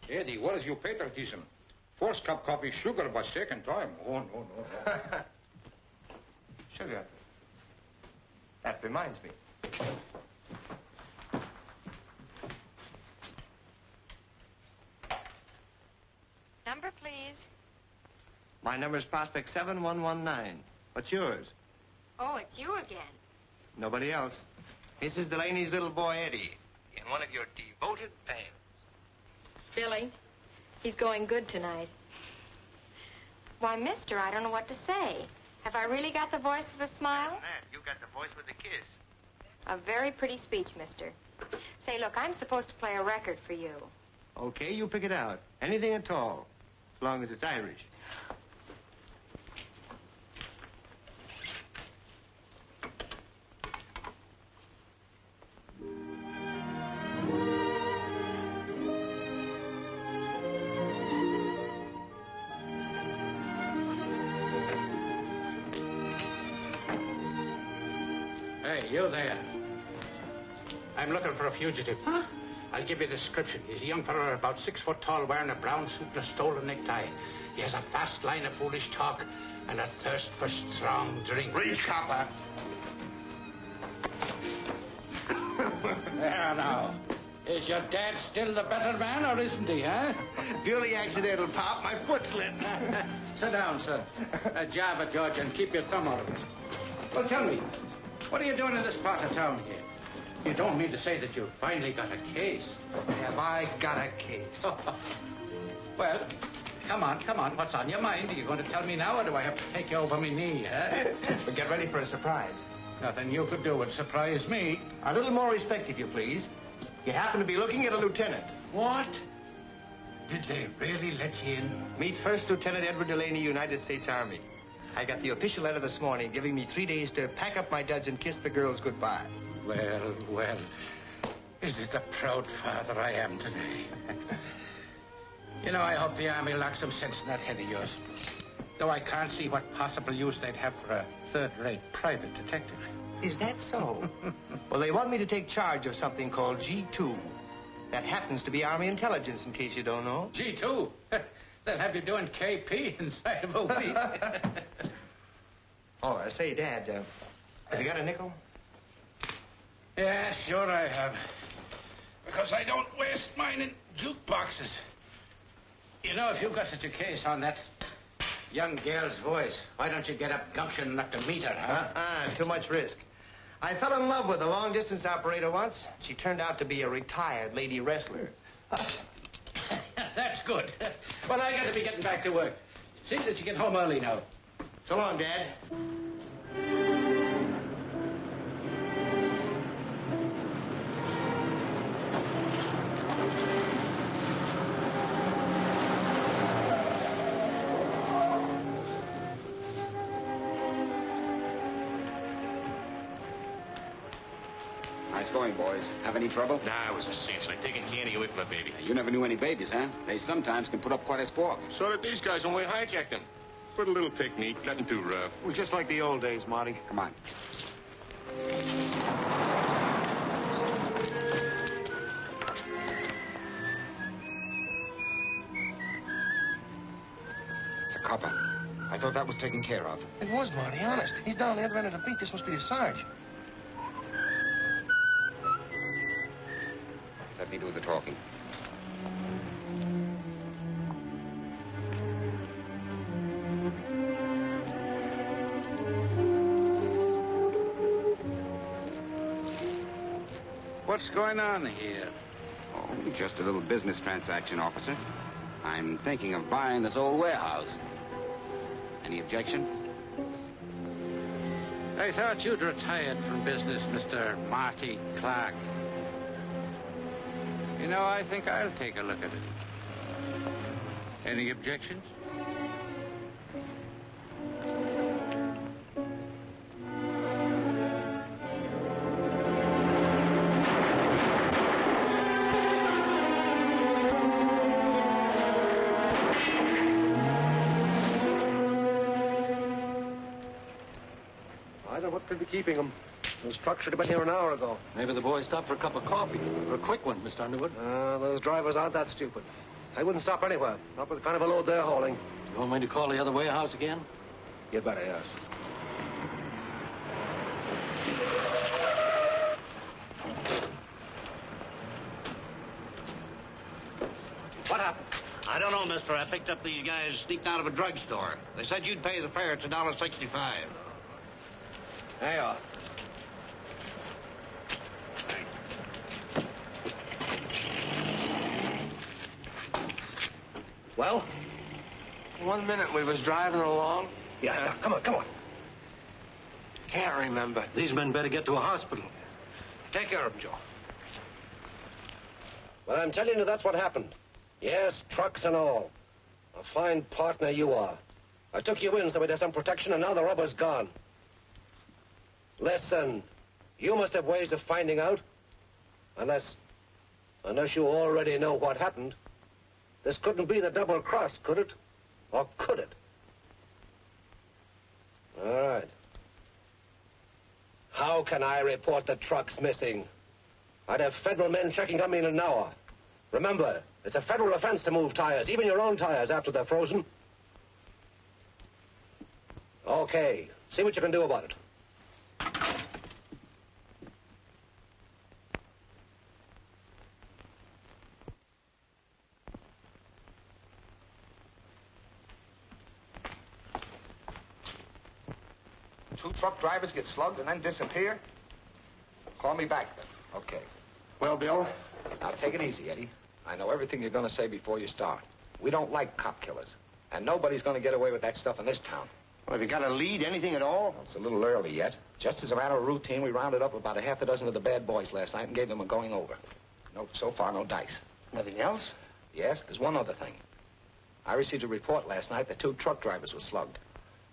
Eddie, what is your patriotism? First cup coffee, sugar, but second time. Oh, no. Sugar. That reminds me. Number, please. My number is Prospect 7119. What's yours? Oh, it's you again. Nobody else. Mrs. Delaney's little boy, Eddie, in one of your devoted fans. Billy, he's going good tonight. Why, mister, I don't know what to say. Have I really got the voice with a smile? That, you got the voice with a kiss. A very pretty speech, mister. Say, look, I'm supposed to play a record for you. Okay, you pick it out. Anything at all, as long as it's Irish. Hey, you there. I'm looking for a fugitive. Huh? I'll give you a description. He's a young fellow about 6 foot tall, wearing a brown suit and a stolen necktie. He has a fast line of foolish talk and a thirst for strong drink. Reach, copper. There now. Is your dad still the better man, or isn't he, huh? Purely accidental, Pop. My foot slipped. Sit down, son. Java, George, and keep your thumb out of it. Well, tell me, what are you doing in this part of town here? You don't mean to say that you've finally got a case? Have I got a case? Well, come on. What's on your mind? Are you going to tell me now, or do I have to take you over my knee, huh? But get ready for a surprise. Nothing you could do would surprise me. A little more respect, if you please. You happen to be looking at a lieutenant. What? Did they really let you in? Meet First Lieutenant Edward Delaney, United States Army. I got the official letter this morning giving me 3 days to pack up my duds and kiss the girls goodbye. Well. Is it the proud father I am today? You know, I hope the Army locks some sense in that head of yours. Though I can't see what possible use they'd have for a third-rate private detective. Is that so? Well, they want me to take charge of something called G2. That happens to be Army intelligence, in case you don't know. G2? They'll have you doing KP inside of a week. Oh, say, Dad, have you got a nickel? Yeah, sure I have. Because I don't waste mine in jukeboxes. You know, if you've got such a case on that young girl's voice, why don't you get up gumption enough to meet her, huh? Too much risk. I fell in love with a long-distance operator once. She turned out to be a retired lady wrestler. That's good. Well, I got to be getting back to work. See that you get home early now. So long, Dad. Nice going, boys. Have any trouble? Nah, it was a cinch. Like taking candy away from a baby. You never knew any babies, huh? They sometimes can put up quite a squawk. So did these guys when we hijacked them. Put a little technique, nothing too rough. Well, just like the old days, Marty. Come on. It's a copper. I thought that was taken care of. It was, Marty, honest. He's down the other end of the beat. This must be the Sarge. Let me do the talking. What's going on here? Oh, just a little business transaction, officer. I'm thinking of buying this old warehouse. Any objection? I thought you'd retired from business, Mr. Marty Clark. You know, I think I'll take a look at it. Any objections? I don't know what could be keeping him. Those trucks should have been here an hour ago. Maybe the boys stopped for a cup of coffee. Or a quick one, Mr. Underwood. Those drivers aren't that stupid. They wouldn't stop anywhere. Not with the kind of a load they're hauling. You want me to call the other warehouse again? You'd better, yes. What happened? I don't know, mister. I picked up these guys sneaked out of a drugstore. They said you'd pay the fare. It's $1.65. There you are. Well? 1 minute we was driving along. Yeah, come on. Can't remember. These men better get to a hospital. Take care of them, Joe. Well, I'm telling you, that's what happened. Yes, trucks and all. A fine partner you are. I took you in so we'd have some protection, and now the rubber's gone. Listen, you must have ways of finding out. Unless you already know what happened. This couldn't be the double cross, could it? Or could it? All right. How can I report the trucks missing? I'd have federal men checking on me in an hour. Remember, it's a federal offense to move tires, even your own tires after they're frozen. Okay, see what you can do about it. Two truck drivers get slugged and then disappear? Call me back, then. Okay. Well, Bill? Now, take it easy, Eddie. I know everything you're going to say before you start. We don't like cop killers. And nobody's going to get away with that stuff in this town. Well, have you got a lead, anything at all? Well, it's a little early yet. Just as a matter of routine, we rounded up about a half a dozen of the bad boys last night and gave them a going over. No, so far, no dice. Nothing else? Yes, there's one other thing. I received a report last night that 2 truck drivers were slugged.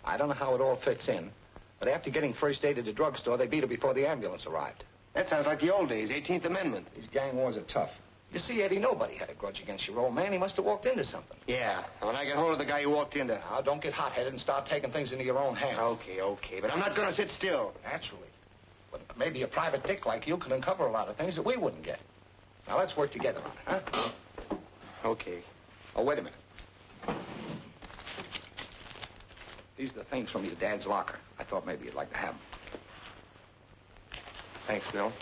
I don't know how it all fits in, but after getting first aid at the drugstore, they beat her before the ambulance arrived. That sounds like the old days, 18th Amendment. These gang wars are tough. You see, Eddie, nobody had a grudge against your old man. He must have walked into something. Yeah, when I get hold of the guy who walked in there. Now, don't get hot-headed and start taking things into your own hands. Okay, but I'm not going to sit still. Naturally. But maybe a private dick like you could uncover a lot of things that we wouldn't get. Now, let's work together on it, huh? Okay. Oh, wait a minute. These are the things from your dad's locker. I thought maybe you'd like to have them. Thanks, Bill.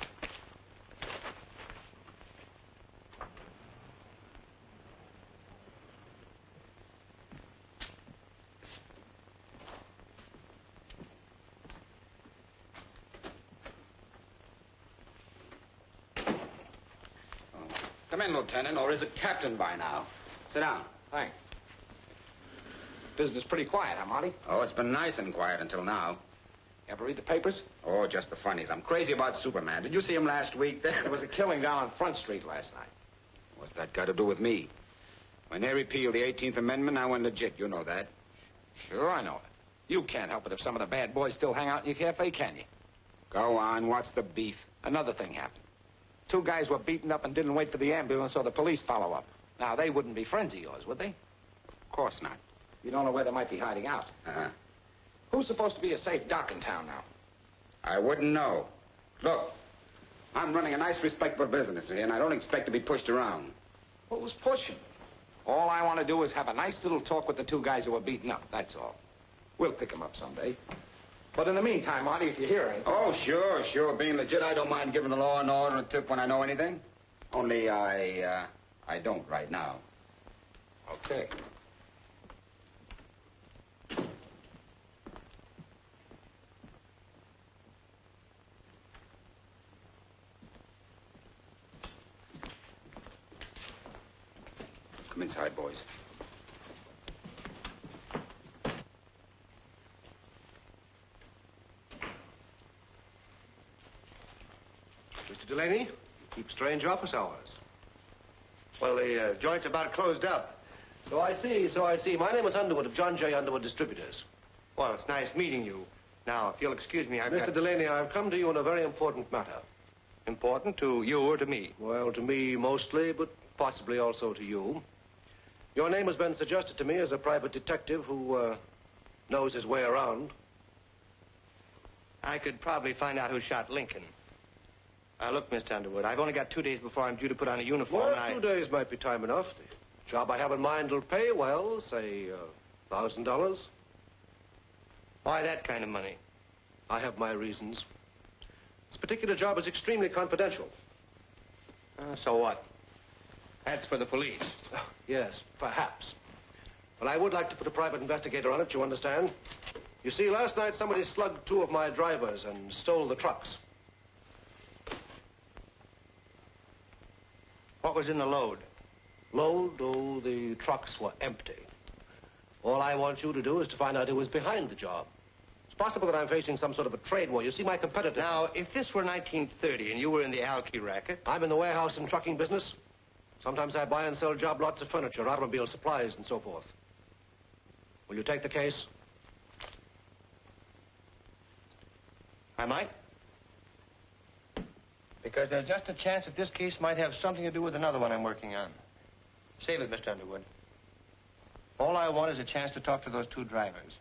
Come in, Lieutenant, or is it Captain by now? Sit down. Thanks. Business pretty quiet, huh, Marty? Oh, it's been nice and quiet until now. Ever read the papers? Oh, just the funnies. I'm crazy about Superman. Did you see him last week? There was a killing down on Front Street last night. What's that got to do with me? When they repealed the 18th Amendment, I went legit. You know that. Sure, I know it. You can't help it if some of the bad boys still hang out in your cafe, can you? Go on. What's the beef? Another thing happened. 2 guys were beaten up and didn't wait for the ambulance or the police follow up. Now, they wouldn't be friends of yours, would they? Of course not. You don't know where they might be hiding out. Uh-huh. Who's supposed to be a safe doc in town now? I wouldn't know. Look, I'm running a nice, respectable business here, and I don't expect to be pushed around. Who's pushing? All I want to do is have a nice little talk with the 2 guys who were beaten up, that's all. We'll pick them up someday. But in the meantime, Marty, if you hear anything... Oh, sure. Being legit, I don't mind giving the law and order a tip when I know anything. Only I don't right now. Okay. Come inside, boys. Mr. Delaney, you keep strange office hours. Well, the joint's about closed up. So I see. My name is Underwood of John J. Underwood Distributors. Well, it's nice meeting you. Now, if you'll excuse me, Mr. Delaney, I've come to you on a very important matter. Important to you or to me? Well, to me mostly, but possibly also to you. Your name has been suggested to me as a private detective who knows his way around. I could probably find out who shot Lincoln. Look, Mr. Underwood, I've only got 2 days before I'm due to put on a uniform. Well, 2 days might be time enough. The job I have in mind will pay, well, say, $1,000. Why that kind of money? I have my reasons. This particular job is extremely confidential. So what? That's for the police. Yes, perhaps. But I would like to put a private investigator on it, you understand? You see, last night somebody slugged 2 of my drivers and stole the trucks. What was in the load? Load? Oh, the trucks were empty. All I want you to do is to find out who was behind the job. It's possible that I'm facing some sort of a trade war. You see, my competitors... Now, if this were 1930 and you were in the alky racket... I'm in the warehouse and trucking business. Sometimes I buy and sell job lots of furniture, automobile supplies, and so forth. Will you take the case? I might. Because there's just a chance that this case might have something to do with another one I'm working on. Save it, Mr. Underwood. All I want is a chance to talk to those 2 drivers.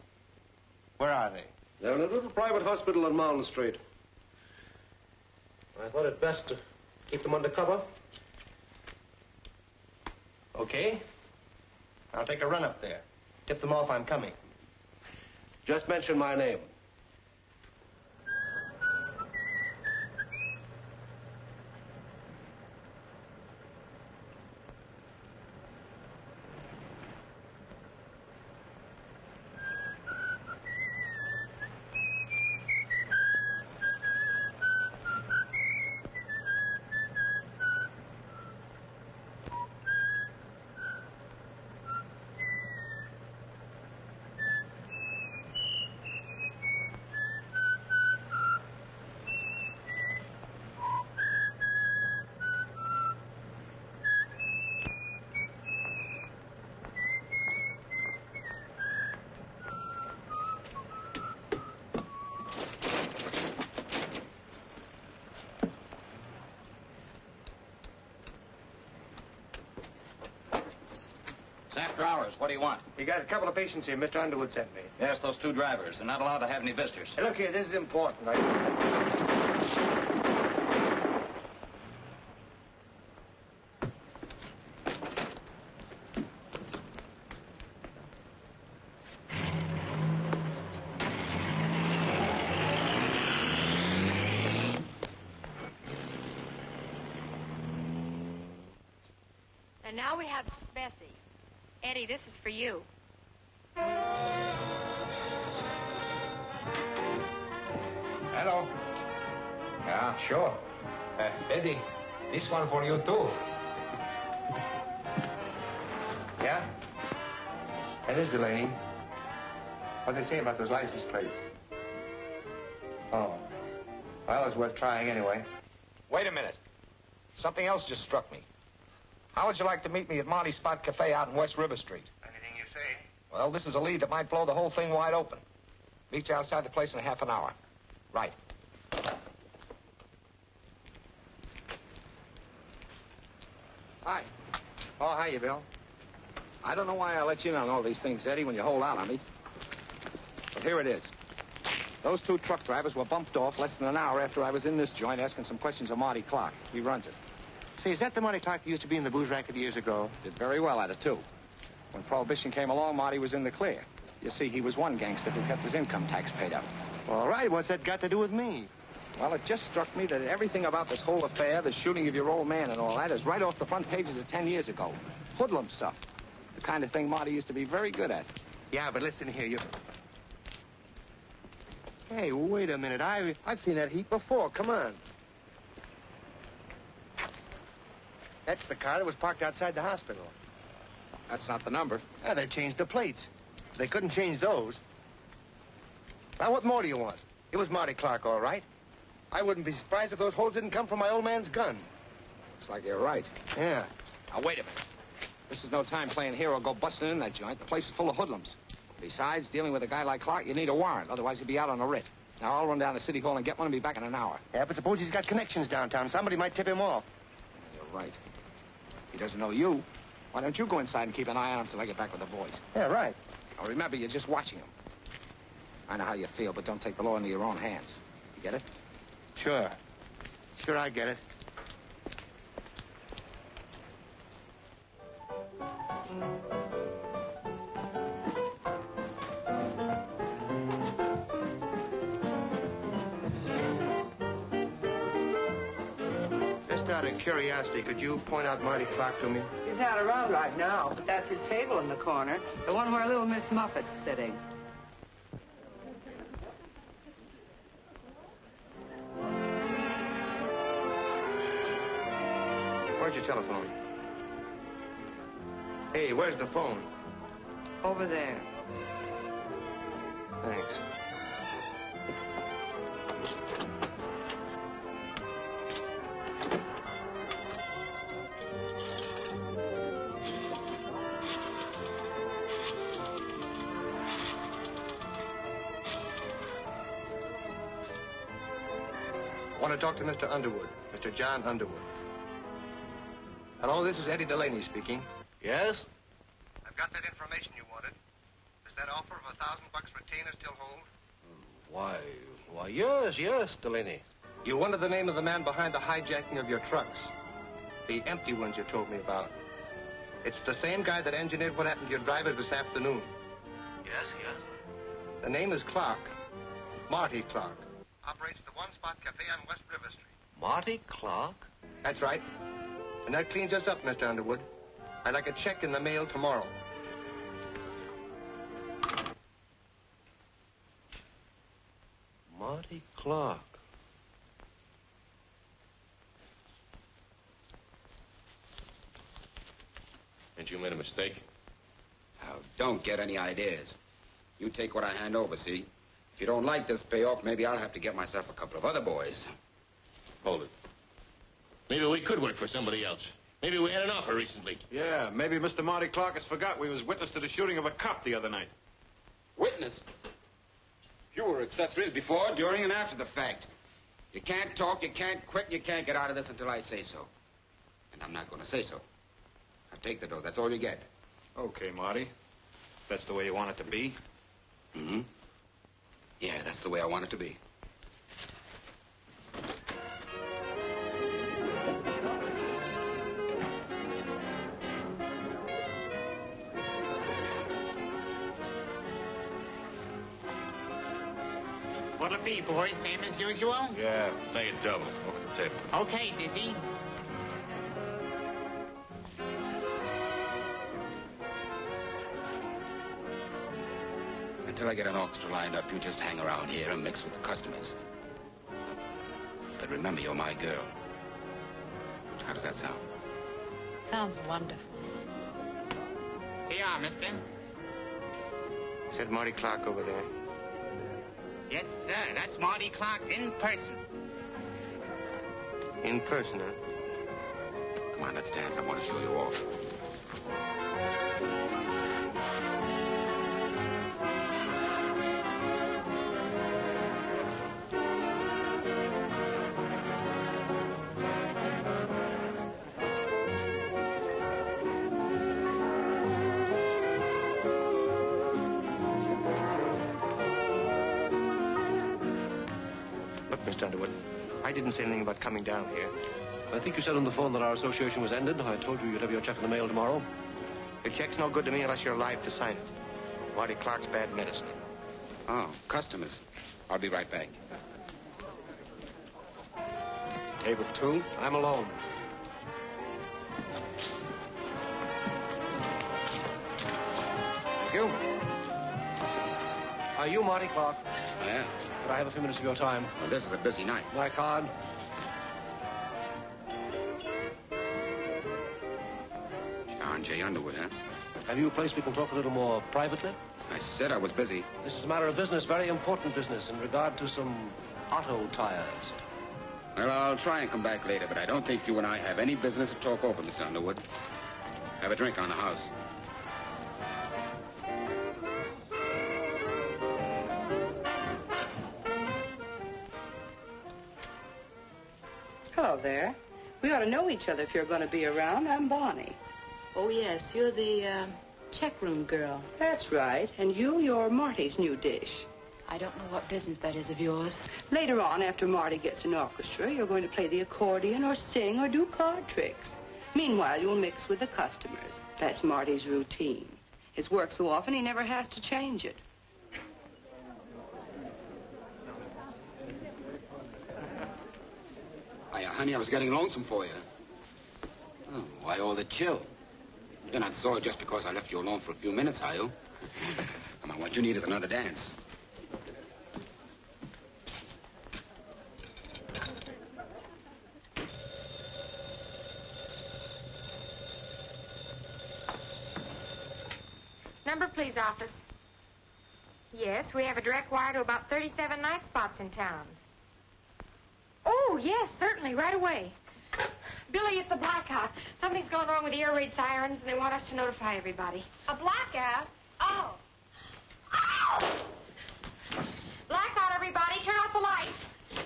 Where are they? They're in a little private hospital on Mountain Street. I thought it best to keep them under cover. Okay. I'll take a run up there. Tip them off I'm coming. Just mention my name. After hours, what do you want? You got a couple of patients here Mr. Underwood sent me. Yes, those 2 drivers. They're not allowed to have any visitors. Hey, look here, this is important. And now we have Bessie. Eddie, this is for you. Hello. Yeah, sure. Eddie, this one for you, too. Yeah? That is Delaney. What'd they say about those license plates? Oh. Well, it's worth trying anyway. Wait a minute. Something else just struck me. How would you like to meet me at Monty Spot Cafe out in West River Street? Anything you say. Well, this is a lead that might blow the whole thing wide open. Meet you outside the place in half an hour. Right. Hi. Oh, hiya, Bill. I don't know why I let you in on all these things, Eddie, when you hold out on me. But here it is. Those 2 truck drivers were bumped off less than an hour after I was in this joint asking some questions of Marty Clark. He runs it. Say, is that the Marty Clark who used to be in the booze racket years ago? Did very well at it, too. When Prohibition came along, Marty was in the clear. You see, he was one gangster who kept his income tax paid up. All right, what's that got to do with me? Well, it just struck me that everything about this whole affair, the shooting of your old man and all that, is right off the front pages of 10 years ago. Hoodlum stuff. The kind of thing Marty used to be very good at. Yeah, but listen here, you... Hey, wait a minute. I've seen that heap before. Come on. That's the car that was parked outside the hospital. That's not the number. Yeah, they changed the plates. They couldn't change those. Now, what more do you want? It was Marty Clark, all right. I wouldn't be surprised if those holes didn't come from my old man's gun. Looks like you're right. Yeah. Now, wait a minute. This is no time playing hero. Go busting in that joint. The place is full of hoodlums. Besides, dealing with a guy like Clark, you need a warrant. Otherwise, he'll be out on a writ. Now, I'll run down to City Hall and get one and be back in an hour. Yeah, but suppose he's got connections downtown. Somebody might tip him off. You're right. He doesn't know you. Why don't you go inside and keep an eye on him till I get back with the boys? Yeah, right. Now, remember, you're just watching him. I know how you feel, but don't take the law into your own hands. You get it? Sure. Sure, I get it. Just out of curiosity, could you point out Marty Clark to me? He's not around right now, but that's his table in the corner. The one where little Miss Muffet's sitting. Where's your telephone? Hey, where's the phone? Over there. Thanks. I want to talk to Mr. Underwood, Mr. John Underwood. Hello, this is Eddie Delaney speaking. Yes? I've got that information you wanted. Does that offer of $1,000 retainer still hold? Why, yes, Delaney. You wanted the name of the man behind the hijacking of your trucks. The empty ones you told me about. It's the same guy that engineered what happened to your drivers this afternoon. Yes. The name is Clark. Marty Clark. Operates the One Spot Cafe on West River Street. Marty Clark? That's right. And that cleans us up, Mr. Underwood. I'd like a check in the mail tomorrow. Marty Clark. Ain't you made a mistake? Now, don't get any ideas. You take what I hand over, see? If you don't like this payoff, maybe I'll have to get myself a couple of other boys. Hold it. Maybe we could work for somebody else. Maybe we had an offer recently. Yeah, maybe Mr. Marty Clark has forgot we was witness to the shooting of a cop the other night. Witness? You were accessories before, during, and after the fact. You can't talk, you can't quit, you can't get out of this until I say so. And I'm not going to say so. Now take the dough, that's all you get. Okay, Marty. That's the way you want it to be? Mm-hmm. Yeah, that's the way I want it to be. What'll it be, boys? Same as usual? Yeah. Make it double. Over the table. Okay, Dizzy. Until I get an orchestra lined up, you just hang around here and mix with the customers. But remember, you're my girl. How does that sound? Sounds wonderful. Here you are, mister. Is that Marty Clark over there? Yes, sir. That's Marty Clark in person. In person, huh? Come on, let's dance. I want to show you off. Look, Mr. Underwood, I didn't say anything about coming down here. I think you said on the phone that our association was ended. I told you you'd have your check in the mail tomorrow. Your check's no good to me unless you're alive to sign it. Marty Clark's bad medicine. Oh, customers. I'll be right back. Table 2. I'm alone. Thank you. Are you Marty Clark? I am. Could I have a few minutes of your time? Well, this is a busy night. My card. John J. Underwood, huh? Have you a place we can talk a little more privately? I said I was busy. This is a matter of business, very important business, in regard to some auto tires. Well, I'll try and come back later, but I don't think you and I have any business to talk over, Mr. Underwood. Have a drink on the house. Hello there. We ought to know each other if you're going to be around. I'm Bonnie. Oh, yes, you're the check room girl. That's right. And you're Marty's new dish. I don't know what business that is of yours. Later on, after Marty gets an orchestra, you're going to play the accordion or sing or do card tricks. Meanwhile, you'll mix with the customers. That's Marty's routine. His work so often, he never has to change it. Hiya, honey, I was getting lonesome for you. Oh, why all the chill? You're not sore just because I left you alone for a few minutes, are you? Come on, what you need is another dance. Number, please, office. Yes, we have a direct wire to about 37 night spots in town. Oh, yes, certainly, right away. Billy, it's a blackout. Something's gone wrong with the air raid sirens, and they want us to notify everybody. A blackout? Oh. Oh! Blackout, everybody. Turn off the lights.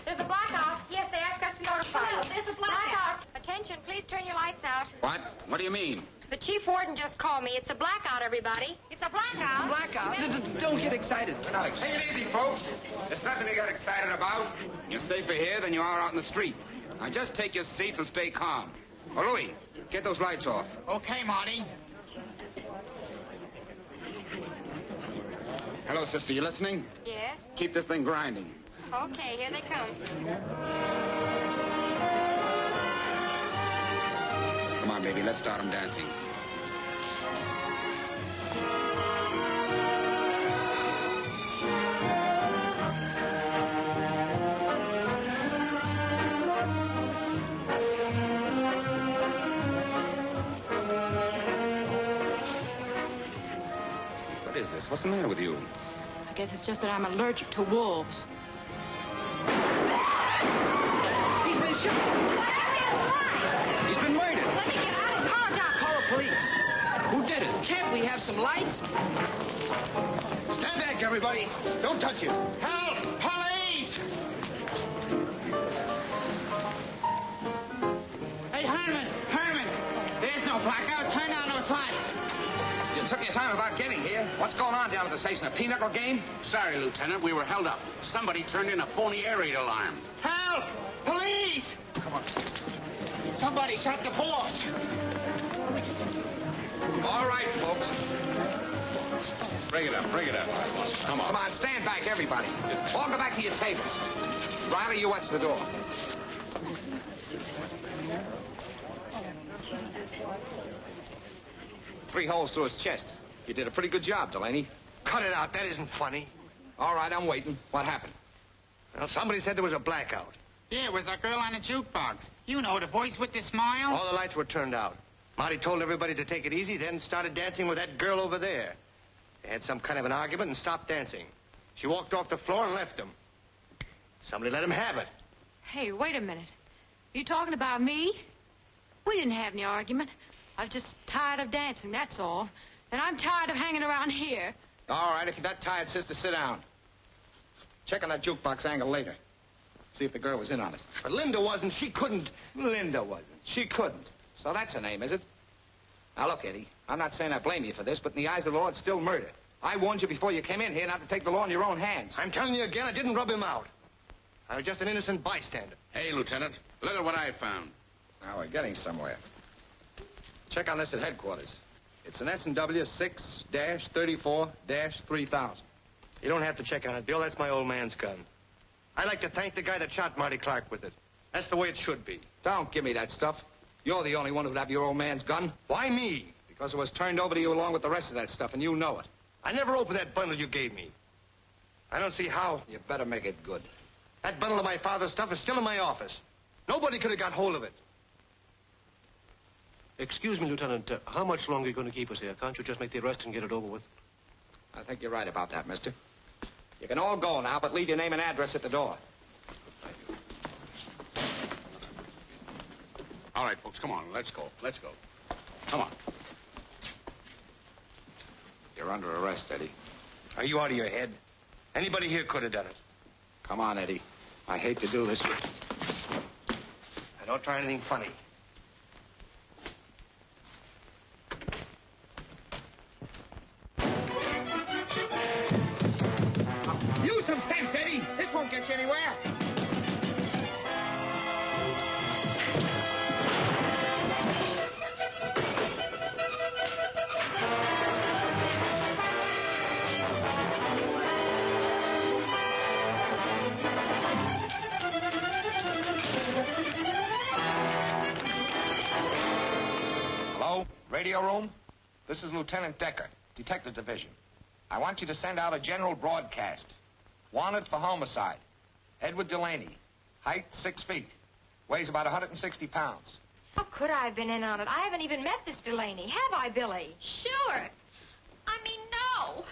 There's a blackout. Yes, they asked us to notify you. There's a blackout. Attention, please turn your lights out. What? What do you mean? The chief warden just called me. It's a blackout, everybody. It's a blackout. Blackout? Don't get excited. Take it easy, folks. There's nothing to get excited about. You're safer here than you are out in the street. Now, just take your seats and stay calm. Oh, Louis, get those lights off. Okay, Marty. Hello, sister, you listening? Yes? Keep this thing grinding. Okay, here they come. Come on, baby, let's start them dancing. What is this? What's the matter with you? I guess it's just that I'm allergic to wolves. He's been shot. He's been murdered. Let me get out of the car, Doc. Call the police. Who did it? Can't we have some lights? Stand back, everybody. Don't touch him. Help! Police! Hey, Herman! There's no blackout. Turn on those lights. You took your time about getting here. What's going on down at the station? A pinochle game? Sorry, Lieutenant. We were held up. Somebody turned in a phony air raid alarm. Help! Police! Come on. Somebody shot the boss. All right, folks. Bring it up, bring it up. Come on. Come on, stand back, everybody. All go back to your tables. Riley, you watch the door. Three holes through his chest. You did a pretty good job, Delaney. Cut it out. That isn't funny. All right, I'm waiting. What happened? Well, somebody said there was a blackout. Yeah, it was a girl on a jukebox. You know, the voice with the smile. All the lights were turned out. Marty told everybody to take it easy, then started dancing with that girl over there. They had some kind of an argument and stopped dancing. She walked off the floor and left him. Somebody let him have it. Hey, wait a minute. You talking about me? We didn't have any argument. I was just tired of dancing, that's all. And I'm tired of hanging around here. All right, if you're not tired, sister, sit down. Check on that jukebox angle later. See if the girl was in on it. But Linda wasn't. She couldn't. Linda wasn't. She couldn't. So that's her name, is it? Now, look, Eddie, I'm not saying I blame you for this, but in the eyes of the law, it's still murder. I warned you before you came in here not to take the law in your own hands. I'm telling you again, I didn't rub him out. I was just an innocent bystander. Hey, Lieutenant, look at what I found. Now, we're getting somewhere. Check on this at headquarters. It's an S&W 6-34-3000. You don't have to check on it, Bill. That's my old man's gun. I'd like to thank the guy that shot Marty Clark with it. That's the way it should be. Don't give me that stuff. You're the only one who'd have your old man's gun. Why me? Because it was turned over to you along with the rest of that stuff, and you know it. I never opened that bundle you gave me. I don't see how. You better make it good. That bundle of my father's stuff is still in my office. Nobody could have got hold of it. Excuse me, Lieutenant. How much longer are you going to keep us here? Can't you just make the arrest and get it over with? I think you're right about that, mister. You can all go now, but leave your name and address at the door. All right, folks, come on. Let's go. Let's go. Come on. You're under arrest, Eddie. Are you out of your head? Anybody here could have done it. Come on, Eddie. I hate to do this. Now, don't try anything funny. Use some Radio room? This is Lieutenant Decker, Detective Division. I want you to send out a general broadcast. Wanted for homicide. Edward Delaney. Height 6 feet. Weighs about 160 pounds. How could I have been in on it? I haven't even met this Delaney. Have I, Billy? Sure. I mean, no.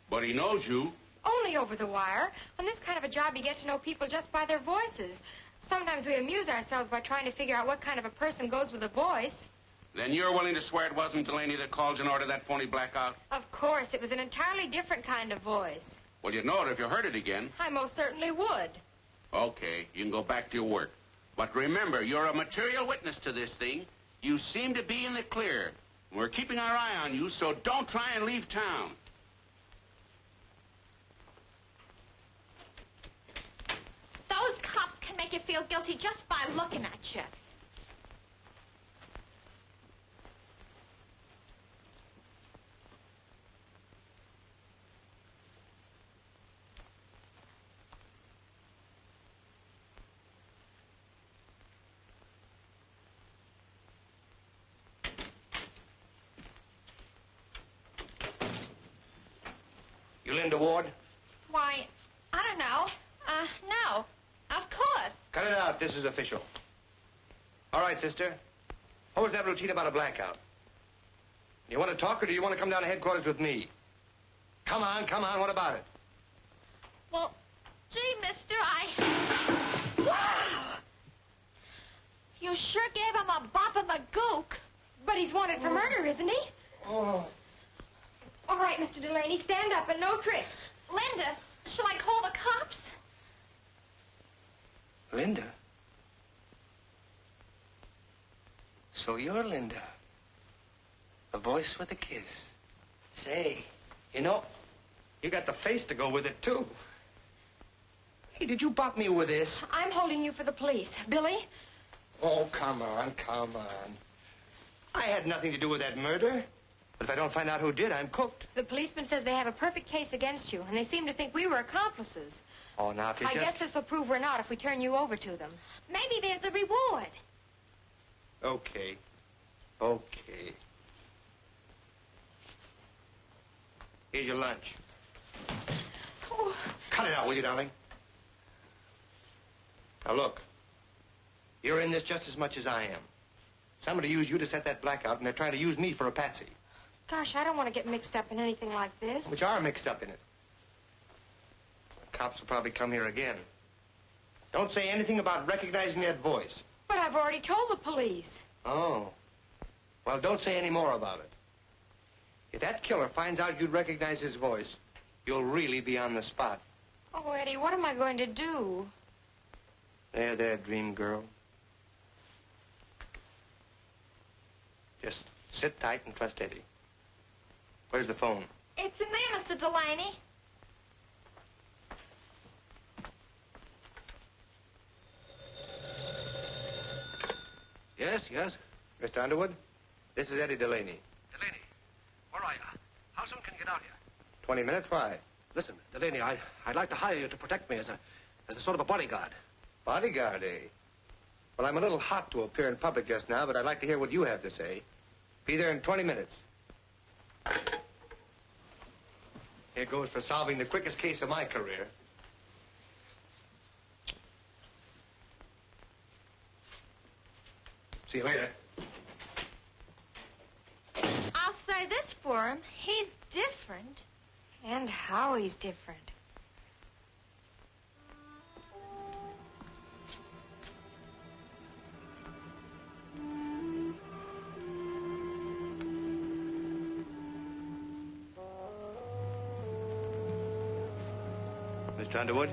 But he knows you. Only over the wire. On this kind of a job, you get to know people just by their voices. Sometimes we amuse ourselves by trying to figure out what kind of a person goes with a voice. Then you're willing to swear it wasn't Delaney that called you and ordered that phony blackout? Of course. It was an entirely different kind of voice. Well, you'd know it if you heard it again. I most certainly would. Okay, you can go back to your work. But remember, you're a material witness to this thing. You seem to be in the clear. We're keeping our eye on you, so don't try and leave town. Those cops can make you feel guilty just by looking at you. You Linda Ward? Why, I don't know. No. Of course. Cut it out. This is official. All right, sister. What was that routine about a blackout? You want to talk, or do you want to come down to headquarters with me? Come on, come on. What about it? Well, gee, mister, Wow! You sure gave him a bop in the gook. But he's wanted for murder, isn't he? Oh. All right, Mr. Delaney, stand up and no tricks. Linda, shall I call the cops? Linda? So you're Linda. A voice with a kiss. Say, you know, you got the face to go with it, too. Hey, did you bop me with this? I'm holding you for the police. Billy? Oh, come on, come on. I had nothing to do with that murder. But if I don't find out who did, I'm cooked. The policeman says they have a perfect case against you, and they seem to think we were accomplices. Oh, now, if you I guess this will prove we're not if we turn you over to them. Maybe there's a reward. Okay. Okay. Here's your lunch. Oh. Cut it out, will you, darling? Now, look. You're in this just as much as I am. Somebody used you to set that blackout, and they're trying to use me for a patsy. Gosh, I don't want to get mixed up in anything like this. Which are mixed up in it. The cops will probably come here again. Don't say anything about recognizing that voice. But I've already told the police. Oh. Well, don't say any more about it. If that killer finds out you'd recognize his voice, you'll really be on the spot. Oh, Eddie, what am I going to do? There, dream girl. Just sit tight and trust Eddie. Where's the phone? It's in there, Mr. Delaney. Yes, yes. Mr. Underwood, this is Eddie Delaney. Delaney, where are you? How soon can you get out here? 20 minutes? Why? Listen, Delaney, I'd like to hire you to protect me as a sort of a bodyguard. Bodyguard, eh? Well, I'm a little hot to appear in public just now, but I'd like to hear what you have to say. Be there in 20 minutes. Here goes for solving the quickest case of my career. See you later. I'll say this for him. He's different. And how he's different. Mr. Underwood?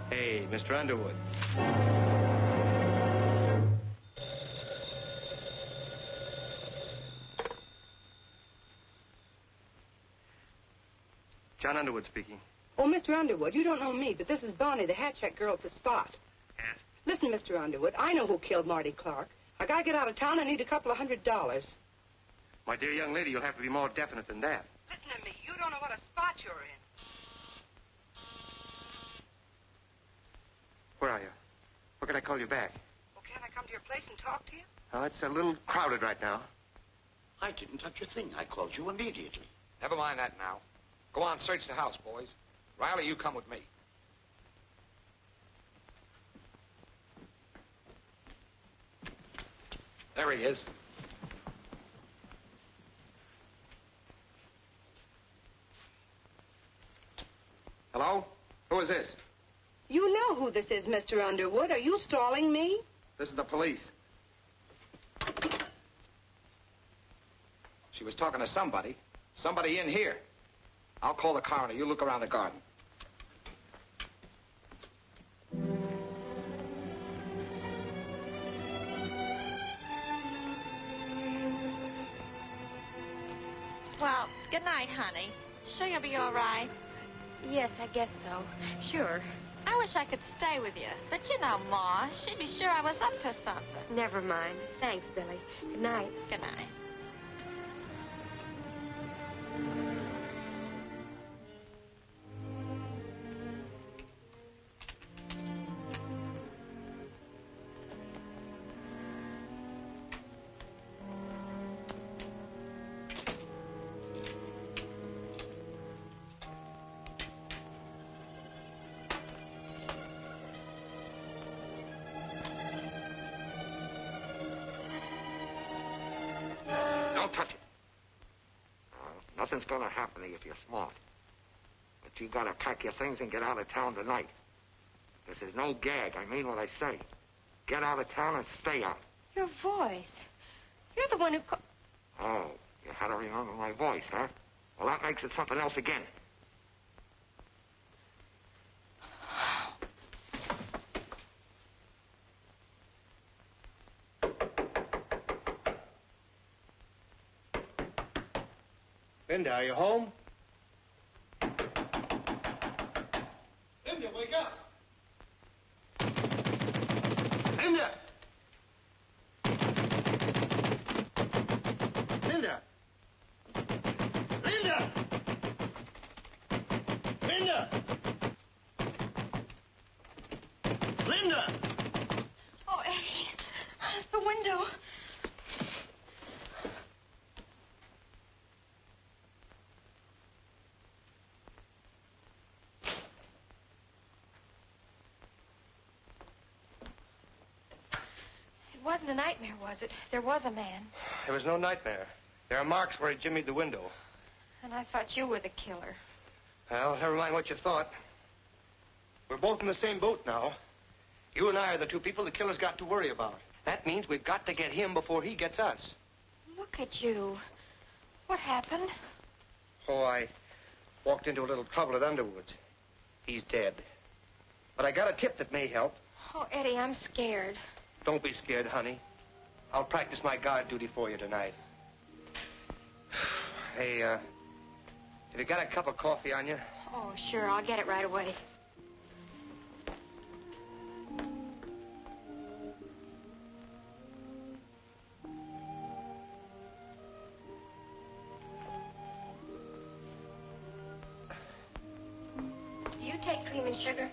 Hey, Mr. Underwood. John Underwood speaking. Oh, Mr. Underwood, you don't know me, but this is Bonnie, the hat check girl at the spot. Yes? Listen, Mr. Underwood, I know who killed Marty Clark. I gotta get out of town. I need $200. My dear young lady, you'll have to be more definite than that. Listen to me. You don't know what a spot you're in. Where are you? What can could I call you back? Well, can't I come to your place and talk to you? Oh, it's a little crowded right now. I didn't touch a thing. I called you immediately. Never mind that now. Go on, search the house, boys. Riley, you come with me. There he is. Hello? Who is this? You know who this is, Mr. Underwood. Are you stalling me? This is the police. She was talking to somebody. Somebody in here. I'll call the coroner. You look around the garden. Well, good night, honey. Sure you'll be all right? Yes, I guess so. Sure. I wish I could stay with you. But you know, Ma, she'd be sure I was up to something. Never mind. Thanks, Billy. Good night. Good night. Don't touch it. Nothing's gonna happen to you if you're smart. But you gotta pack your things and get out of town tonight. This is no gag. I mean what I say. Get out of town and stay out. Your voice. You're the one who Oh, you had to remember my voice, huh? Well, that makes it something else again. Linda, are you home? Linda, wake up! Linda! Linda! Linda! Linda! Linda! Oh, Eddie, out of the window. It wasn't a nightmare, was it? There was a man. There was no nightmare. There are marks where he jimmied the window. And I thought you were the killer. Well, never mind what you thought. We're both in the same boat now. You and I are the two people the killer's got to worry about. That means we've got to get him before he gets us. Look at you. What happened? Oh, I walked into a little trouble at Underwood's. He's dead. But I got a tip that may help. Oh, Eddie, I'm scared. Don't be scared, honey. I'll practice my guard duty for you tonight. Hey, have you got a cup of coffee on you? Oh, sure. I'll get it right away. Do you take cream and sugar?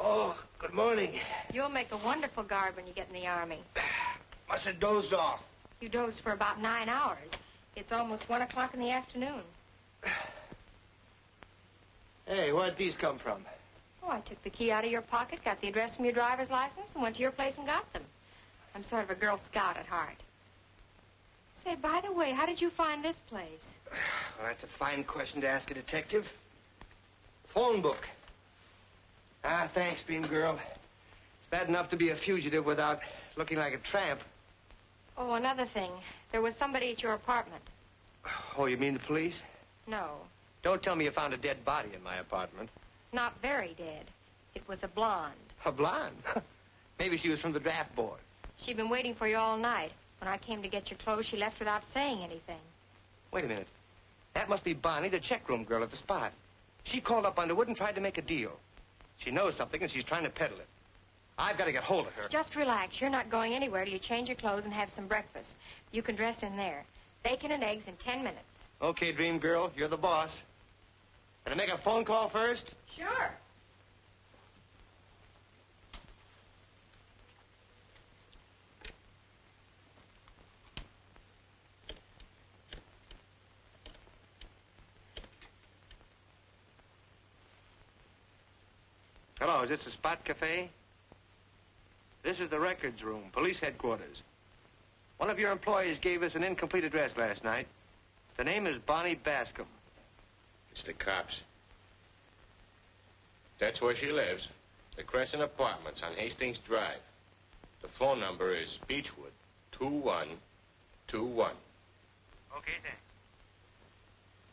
Oh, good morning. You'll make a wonderful guard when you get in the Army. Must have dozed off. You dozed for about 9 hours. It's almost 1 o'clock in the afternoon. Hey, where'd these come from? Oh, I took the key out of your pocket, got the address from your driver's license, and went to your place and got them. I'm sort of a Girl Scout at heart. Say, by the way, how did you find this place? Well, that's a fine question to ask a detective. Phone book. Ah, thanks, bean girl. It's bad enough to be a fugitive without looking like a tramp. Oh, another thing. There was somebody at your apartment. Oh, you mean the police? No, Don't tell me you found a dead body in my apartment. not very dead. It was a blonde. A blonde? Maybe she was from the draft board. She'd been waiting for you all night. When I came to get your clothes, she left without saying anything. Wait a minute. That must be Bonnie, the checkroom girl at the spot. She called up Underwood and tried to make a deal. She knows something and she's trying to peddle it. I've got to get hold of her. Just relax. You're not going anywhere till you change your clothes and have some breakfast. You can dress in there. Bacon and eggs in 10 minutes. Okay, dream girl, you're the boss. Can I make a phone call first? Sure. Hello, is this the Spot Cafe? This is the records room, police headquarters. One of your employees gave us an incomplete address last night. The name is Bonnie Bascom. It's the cops. That's where she lives. The Crescent Apartments on Hastings Drive. The phone number is Beechwood 2121. Okay, thanks.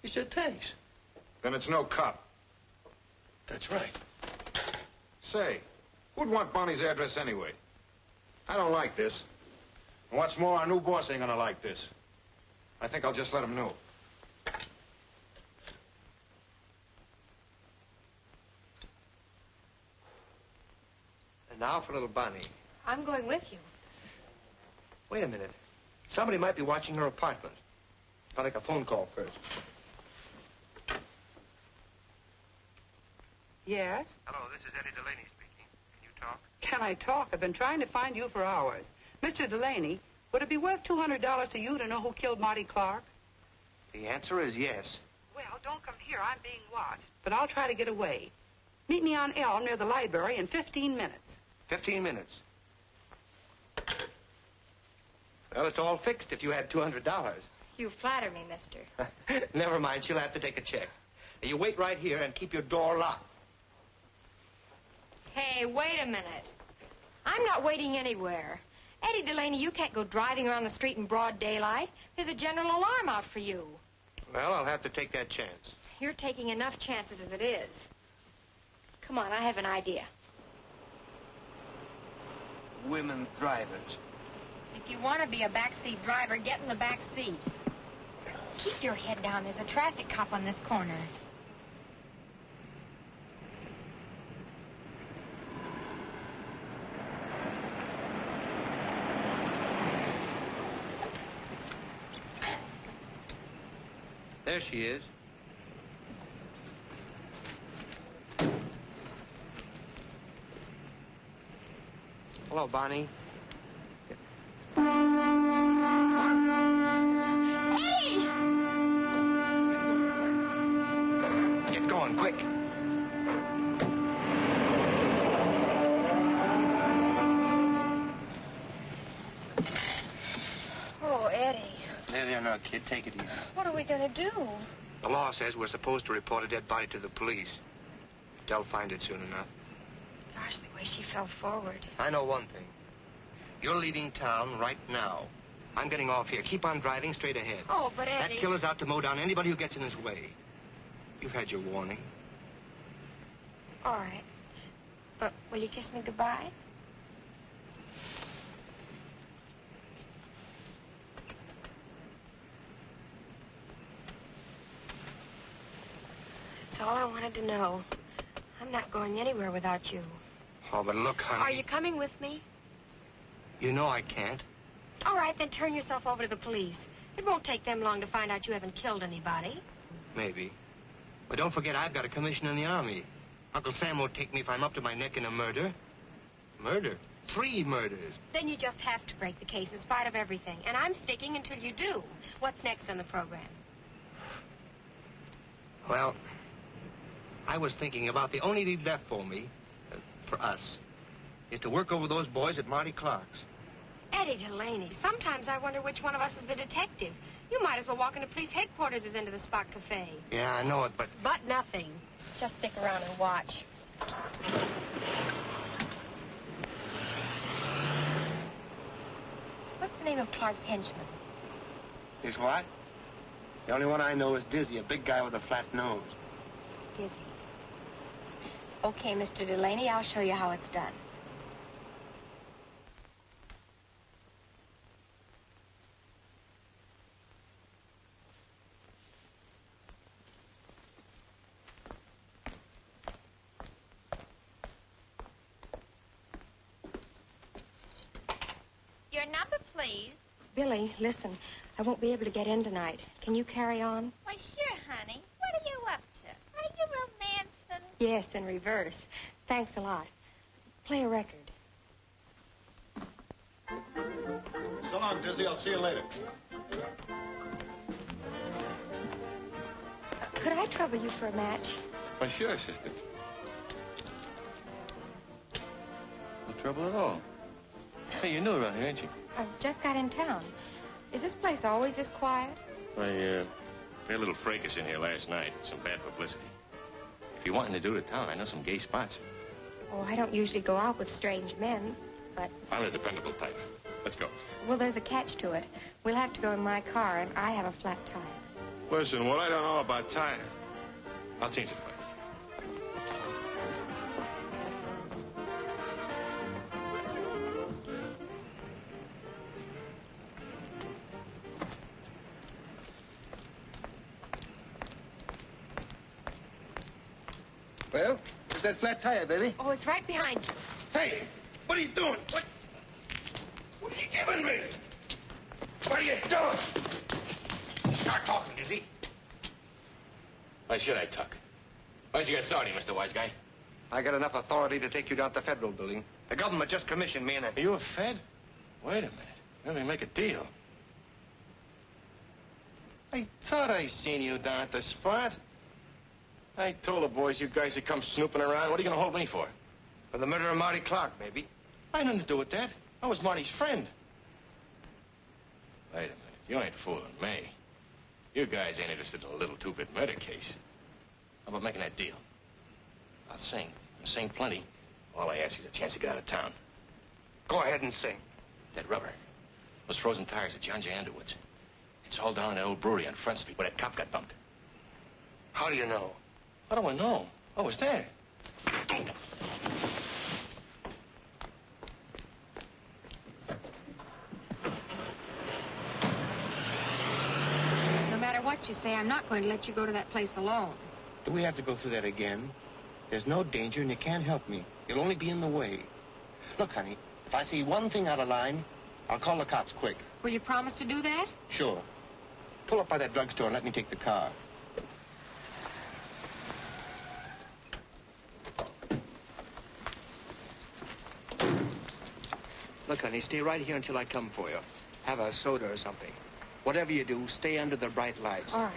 He said thanks. Then it's no cop. That's right. Say, who'd want Bonnie's address anyway? I don't like this. And what's more, our new boss ain't gonna like this. I think I'll just let him know. And now for little Bonnie. I'm going with you. Wait a minute. Somebody might be watching her apartment. I'll make a phone call first. Yes? Hello, this is Eddie Delaney speaking. Can you talk? Can I talk? I've been trying to find you for hours. Mr. Delaney, would it be worth $200 to you to know who killed Marty Clark? The answer is yes. Well, don't come here. I'm being watched. But I'll try to get away. Meet me on Elm near the library in 15 minutes. 15 minutes. Well, it's all fixed if you had $200. You flatter me, mister. Never mind, she'll have to take a check. Now, you wait right here and keep your door locked. Hey, wait a minute. I'm not waiting anywhere. Eddie Delaney, you can't go driving around the street in broad daylight. There's a general alarm out for you. Well, I'll have to take that chance. You're taking enough chances as it is. Come on, I have an idea. Women drivers. If you want to be a backseat driver, get in the back seat. Keep your head down. There's a traffic cop on this corner. There she is. Hello, Bonnie. Eddie! Get going, quick. Oh, Eddie. There, now, kid. Take it easy. What are we going to do? The law says we're supposed to report a dead body to the police. They'll find it soon enough. Gosh, the way she fell forward. I know one thing. You're leaving town right now. I'm getting off here. Keep on driving straight ahead. Oh, but Eddie... That killer's out to mow down anybody who gets in his way. You've had your warning. All right. But will you kiss me goodbye? That's all I wanted to know. I'm not going anywhere without you. Oh, but look, honey. Are you coming with me? You know I can't. All right, then turn yourself over to the police. It won't take them long to find out you haven't killed anybody. Maybe. But don't forget, I've got a commission in the Army. Uncle Sam won't take me if I'm up to my neck in a murder. Murder? 3 murders. Then you just have to break the case in spite of everything. And I'm sticking until you do. What's next on the program? Well, I was thinking about the only lead left for me, for us, is to work over those boys at Marty Clark's. Eddie Delaney, sometimes I wonder which one of us is the detective. You might as well walk into police headquarters as into the Spot Cafe. Yeah, I know it, but... But nothing. Just stick around and watch. Clark's henchman. He's what? The only one I know is Dizzy, a big guy with a flat nose. Dizzy. Okay, Mr. Delaney, I'll show you how it's done. Your number, please. Billy, listen. I won't be able to get in tonight. Can you carry on? Why, sure, honey. What are you up to? Are you romancing? Yes, in reverse. Thanks a lot. Play a record. So long, Dizzy. I'll see you later. Could I trouble you for a match? Why, sure, sister. No trouble at all. Hey, you're new around here, ain't you? I've just got in town. Is this place always this quiet? We had a little fracas in here last night. Some bad publicity. If you're wanting to do the town, I know some gay spots. Oh, I don't usually go out with strange men, but... I'm a dependable type. Let's go. Well, there's a catch to it. We'll have to go in my car, and I have a flat tire. Listen, what I don't know about tire, I'll change it for you. Well, where's that flat tire, baby? Oh, it's right behind you. Hey, what are you doing? What are you giving me? What are you doing? Start talking, Dizzy. Why should I talk? Why's you got authority, Mr. Wise Guy? I got enough authority to take you down to the Federal building. The government just commissioned me and Are you a Fed? Wait a minute. Let me make a deal. I thought I seen you down at the spot. I told the boys you guys had come snooping around. What are you going to hold me for? For the murder of Marty Clark, maybe. I had nothing to do with that. I was Marty's friend. Wait a minute. You ain't fooling me. You guys ain't interested in a little two-bit murder case. How about making that deal? I'll sing. I'll sing plenty. All I ask is a chance to get out of town. Go ahead and sing. That rubber. Those frozen tires at John J. Underwood's. It's all down in that old brewery on Front Street where that cop got bumped. How do you know? How do I know? I was there. No matter what you say, I'm not going to let you go to that place alone. Do we have to go through that again? There's no danger, and you can't help me. You'll only be in the way. Look, honey, if I see one thing out of line, I'll call the cops quick. Will you promise to do that? Sure. Pull up by that drugstore and let me take the car. Look, honey, stay right here until I come for you. Have a soda or something. Whatever you do, stay under the bright lights. All right.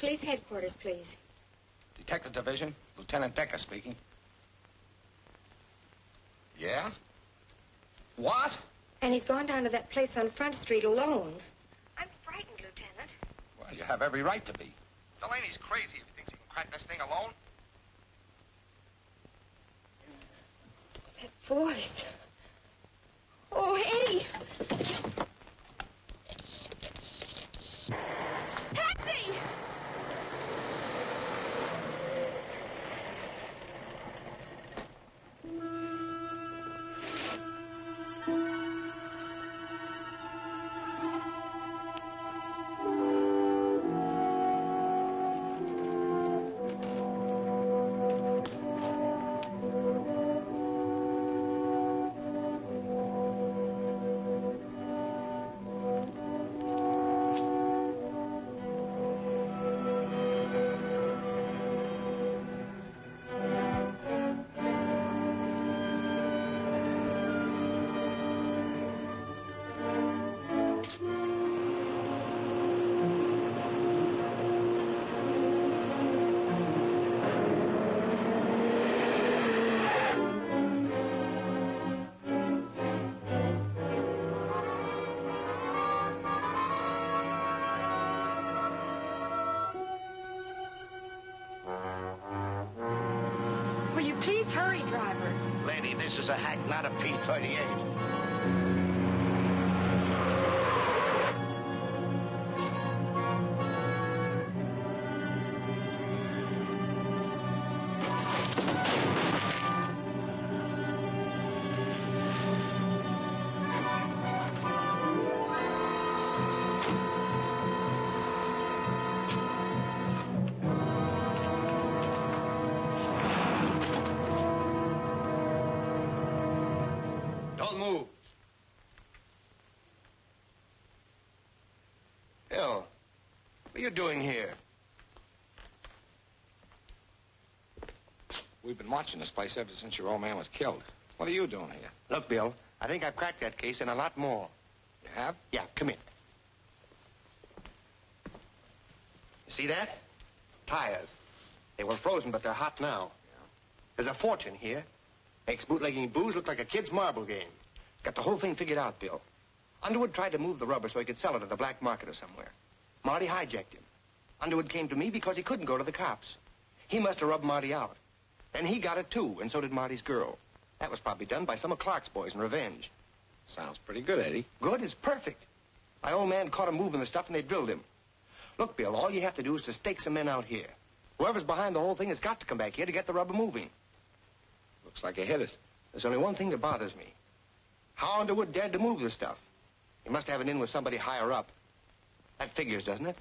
Police headquarters, please. Detective Division, Lieutenant Decker speaking. Yeah? What? And he's gone down to that place on Front Street alone. I'm frightened, Lieutenant. Well, you have every right to be. Delaney's crazy if he thinks he can crack this thing alone. That voice. Oh, Eddie! Taxi! Please hurry, driver. Lady, this is a hack, not a P-38. Don't move. Bill, what are you doing here? We've been watching this place ever since your old man was killed. What are you doing here? Look, Bill, I think I've cracked that case and a lot more. You have? Yeah, come in. You see that? Tires. They were frozen, but they're hot now. Yeah. There's a fortune here. Makes bootlegging booze look like a kid's marble game. Got the whole thing figured out, Bill. Underwood tried to move the rubber so he could sell it at the black market or somewhere. Marty hijacked him. Underwood came to me because he couldn't go to the cops. He must have rubbed Marty out. Then he got it, too, and so did Marty's girl. That was probably done by some of Clark's boys in revenge. Sounds pretty good, Eddie. Good is perfect. My old man caught him moving the stuff, and they drilled him. Look, Bill, all you have to do is to stake some men out here. Whoever's behind the whole thing has got to come back here to get the rubber moving. Looks like you hit it. There's only one thing that bothers me. How Underwood dared to move the stuff? He must have it in with somebody higher up. That figures, doesn't it?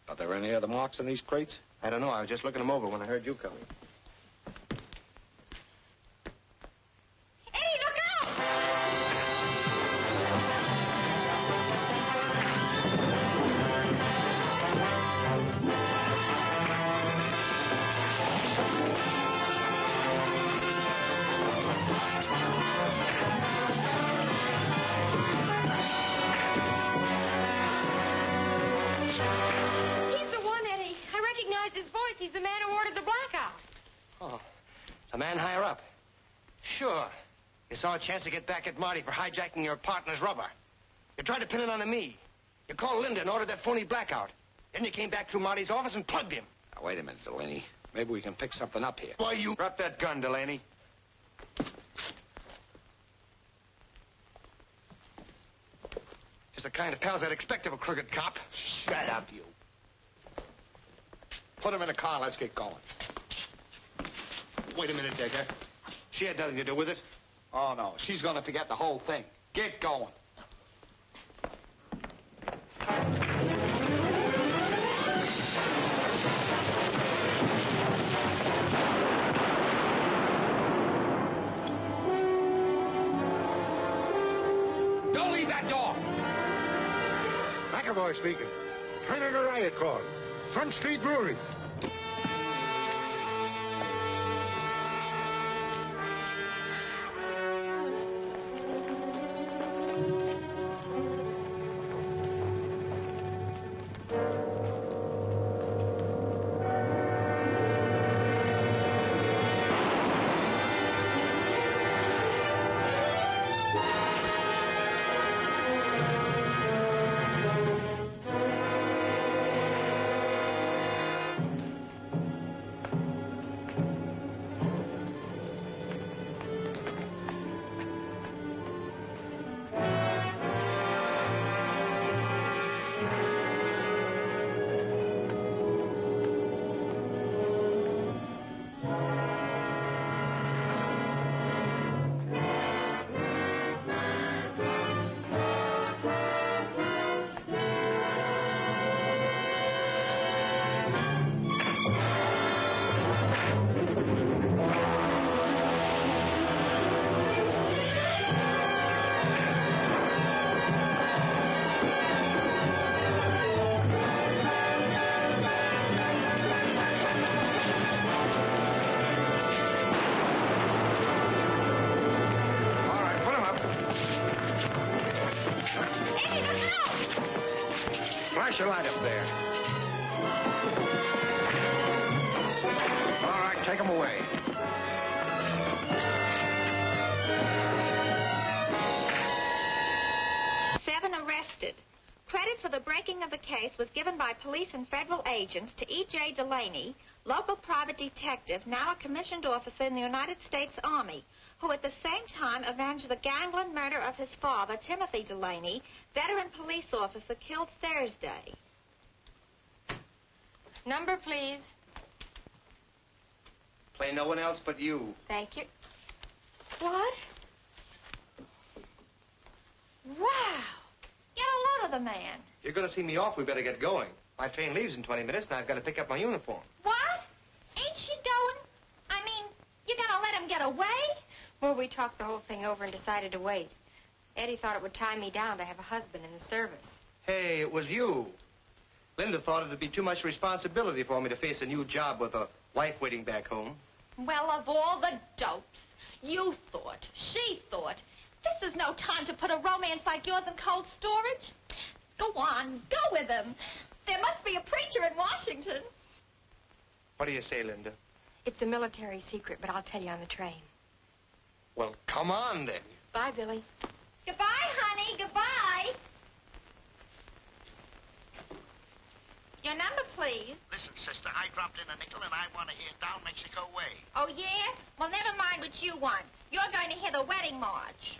Are there any other marks in these crates? I don't know. I was just looking them over when I heard you coming. Eddie, look out! He's the one, Eddie. I recognized his voice. He's the man who ordered the blackout. Oh, the man higher up. Sure. You saw a chance to get back at Marty for hijacking your partner's rubber. You tried to pin it on me. You called Linda and ordered that phony blackout. Then you came back through Marty's office and plugged him. Now, wait a minute, Delaney. Maybe we can pick something up here. Why, you... Drop that gun, Delaney. Just the kind of pals I'd expect of a crooked cop. Shut up, you. Put him in a car. Let's get going. Wait a minute, Decker. She had nothing to do with it. Oh, no. She's going to forget the whole thing. Get going. Don't leave that door. McAvoy speaking. Kind of a riot call. Front Street Brewery. Flash your light up there. All right, take them away. Seven arrested. Credit for the breaking of the case was given by police and federal agents to E.J. Delaney, local private detective, now a commissioned officer in the United States Army, who at the same time avenged the gangland murder of his father, Timothy Delaney, veteran police officer killed Thursday. Number, please. Play no one else but you. Thank you. What? Wow. Get a load of the man. You're going to see me off. We better get going. My train leaves in 20 minutes, and I've got to pick up my uniform. What? Ain't she going? I mean, you gonna let him get away? Well, we talked the whole thing over and decided to wait. Eddie thought it would tie me down to have a husband in the service. Hey, it was you. Linda thought it'd be too much responsibility for me to face a new job with a wife waiting back home. Well, of all the dopes. You thought, she thought, this is no time to put a romance like yours in cold storage. Go on, go with him. There must be a preacher in Washington. What do you say, Linda? It's a military secret, but I'll tell you on the train. Well, come on, then. Bye, Billy. Goodbye, honey, goodbye. Your number, please. Listen, sister, I dropped in a nickel and I want to hear Down Mexico Way. Oh, yeah? Well, never mind what you want. You're going to hear the wedding march.